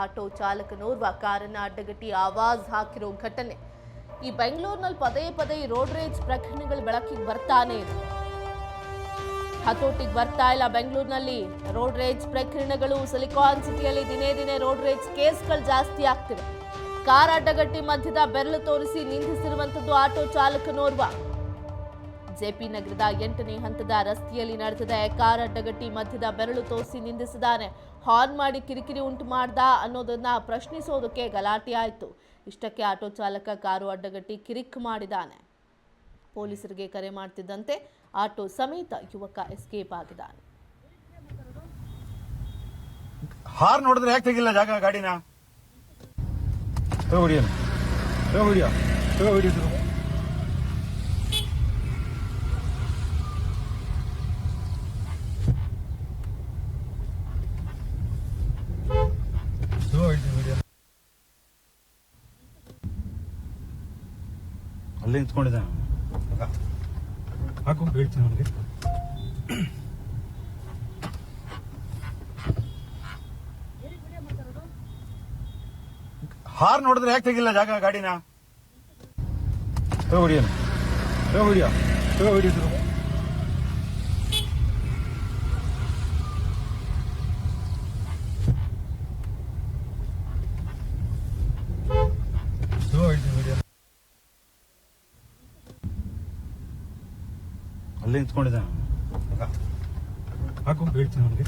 Auto ಚಾಲಕನೋರ್ವ ಕಾರನ್ನ ಅಡ್ಡಗಟ್ಟಿ ಆವಾಜ್ ಹಾಕಿರೋ ಘಟನೆ. ಈ ಬೆಂಗಳೂರಿನಲ್ಲಿ ಪದೇ ಪದೇ ರೋಡ್ ರೇಜ್ ಪ್ರಕರಣಗಳು ಬೆಳಕಿಗೆ ಬರ್ತಾನೆ ಇದೆ. ಹತೋಟಿಗೆ ಬರ್ತಾ ಇಲ್ಲ ಬೆಂಗಳೂರಿನಲ್ಲಿ ರೋಡ್ ರೇಜ್ ಪ್ರಕರಣಗಳು. ಸಿಲಿಕಾನ್ ಸಿಟಿಯಲ್ಲಿ ದಿನೇ ದಿನೇ ರೋಡ್ ರೇಜ್ ಕೇಸ್ಗಳು ಜಾಸ್ತಿ ಆಗ್ತಿವೆ. ಕಾರ್ ಅಡ್ಡಗಟ್ಟಿ ಮಧ್ಯದ ಬೆರಳು ತೋರಿಸಿ ನಿಂದಿಸಿರುವಂತದ್ದು ಆಟೋ ಚಾಲಕನೋರ್ವ. ಜೆಪಿ ನಗರದ 8ನೇ ಹಂತದ ರಸ್ತೆಯಲ್ಲಿ ನಡೆದಿದೆ. ಕಾರ್ ಅಡ್ಡಗಟ್ಟಿ ಮಧ್ಯದ ಬೆರಳು ತೋರಿಸಿ ನಿಂದಿಸಿದ್ದಾನೆ. ಹಾರ್ನ್ ಮಾಡಿ ಕಿರಿಕಿರಿ ಉಂಟು ಮಾಡ್ದ ಅನ್ನೋದನ್ನ ಪ್ರಶ್ನಿಸೋದಕ್ಕೆ ಗಲಾಟೆ ಆಯಿತು. ಇಷ್ಟಕ್ಕೆ ಆಟೋ ಚಾಲಕ ಕಾರು ಅಡ್ಡಗಟ್ಟಿ ಕಿರಿಕ್ ಮಾಡಿದ್ದಾನೆ. ಪೊಲೀಸರಿಗೆ ಕರೆ ಮಾಡ್ತಿದ್ದಂತೆ ಆಟೋ ಸಮೇತ ಯುವಕ ಎಸ್ಕೇಪ್ ಆಗಿದ್ದಾನೆ. ಹಾರ್ನ್ ನೋಡಿದ್ರೆ ಯಾಕೆ ತೆಗಿಲ್ಲ ಜಾಗ ಗಾಡಿನ? ಅಲ್ಲೇ ನಿಂತ್ಕೊಂಡಿದ್ದ ಹಾಕು ಹೇಳ್ತೀನಿ ಅವನಿಗೆ. ಹಾರ್ ನೋಡಿದ್ರೆ ಯಾಕೆ ತೆಗಿಲ್ಲ ಜಾಗ ಗಾಡಿನ? ಅಲ್ಲೇ ನಿಂತ್ಕೊಂಡಿದ್ದ ಹಾಕು ಹೇಳ್ತೀನಿ ಅವನಿಗೆ.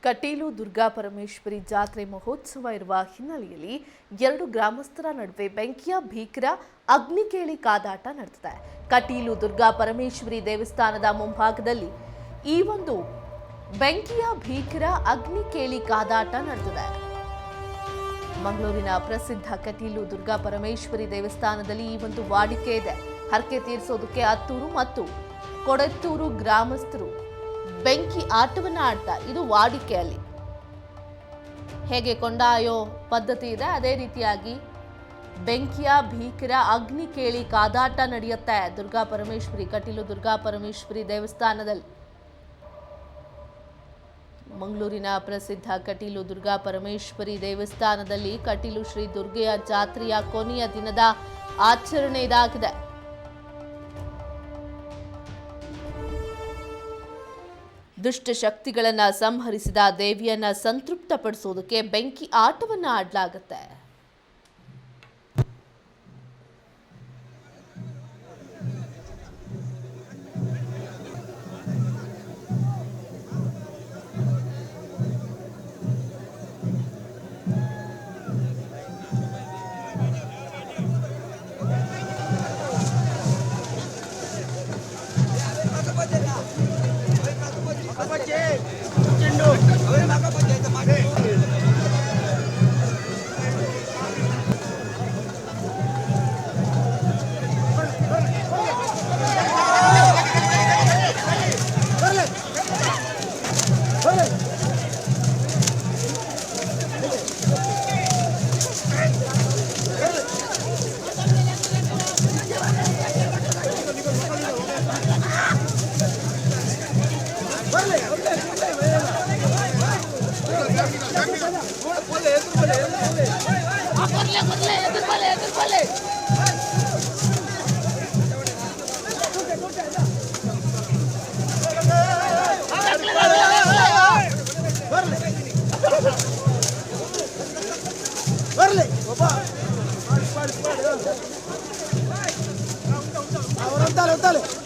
ಕಟೀಲು ದುರ್ಗಾ ಪರಮೇಶ್ವರಿ ಜಾತ್ರೆ ಮಹೋತ್ಸವ ಇರುವ ಹಿನ್ನೆಲೆಯಲ್ಲಿ 2 ಗ್ರಾಮಸ್ಥರ ನಡುವೆ ಬೆಂಕಿಯ ಭೀಕರ ಅಗ್ನಿಕೇಳಿ ಕಾದಾಟ ನಡೆದಿದೆ. ಕಟೀಲು ದುರ್ಗಾ ಪರಮೇಶ್ವರಿ ದೇವಸ್ಥಾನದ ಮುಂಭಾಗದಲ್ಲಿ ಈ ಒಂದು ಬೆಂಕಿಯ ಭೀಕರ ಅಗ್ನಿಕೇಳಿ ಕಾದಾಟ ನಡೆದಿದೆ. ಮಂಗಳೂರಿನ ಪ್ರಸಿದ್ಧ ಕಟೀಲು ದುರ್ಗಾ ಪರಮೇಶ್ವರಿ ದೇವಸ್ಥಾನದಲ್ಲಿ ಈ ಒಂದು ವಾಡಿಕೆ ಇದೆ. ಹರಕೆ ತೀರಿಸೋದಕ್ಕೆ ಅತ್ತೂರು ಮತ್ತು ಕೊಡೆತ್ತೂರು ಗ್ರಾಮಸ್ಥರು ಬೆಂಕಿ ಆಟವನ್ನ ಆಡ್ತಾ ಇದು ವಾಡಿಕೆಯಲ್ಲಿ ಹೇಗೆ ಕೊಂಡಾಯೋ ಪದ್ಧತಿ ಇದೆ ಅದೇ ರೀತಿಯಾಗಿ ಬೆಂಕಿಯ ಭೀಕರ ಅಗ್ನಿ ಕೇಳಿ ಕಾದಾಟ ನಡೆಯುತ್ತೆ ದುರ್ಗಾ ಪರಮೇಶ್ವರಿ ಕಟೀಲು ದುರ್ಗಾ ಪರಮೇಶ್ವರಿ ದೇವಸ್ಥಾನದಲ್ಲಿ. ಮಂಗಳೂರಿನ ಪ್ರಸಿದ್ಧ ಕಟೀಲು ದುರ್ಗಾ ಪರಮೇಶ್ವರಿ ದೇವಸ್ಥಾನದಲ್ಲಿ ಕಟೀಲು ಶ್ರೀ ದುರ್ಗೆಯ ಜಾತ್ರೆಯ ಕೊನೆಯ ದಿನದ ಆಚರಣೆ ಇದಾಗಿದೆ. ದುಷ್ಟ ಶಕ್ತಿಗಳನ್ನ ಸಂಹರಿಸಿದ ದೇವಿಯನ್ನ ಸಂತೃಪ್ತಪಡಿಸೋದಕ್ಕೆ ಬೆಂಕಿ ಆಟವನ್ನ ಆಡಲಾಗುತ್ತೆ. Dale.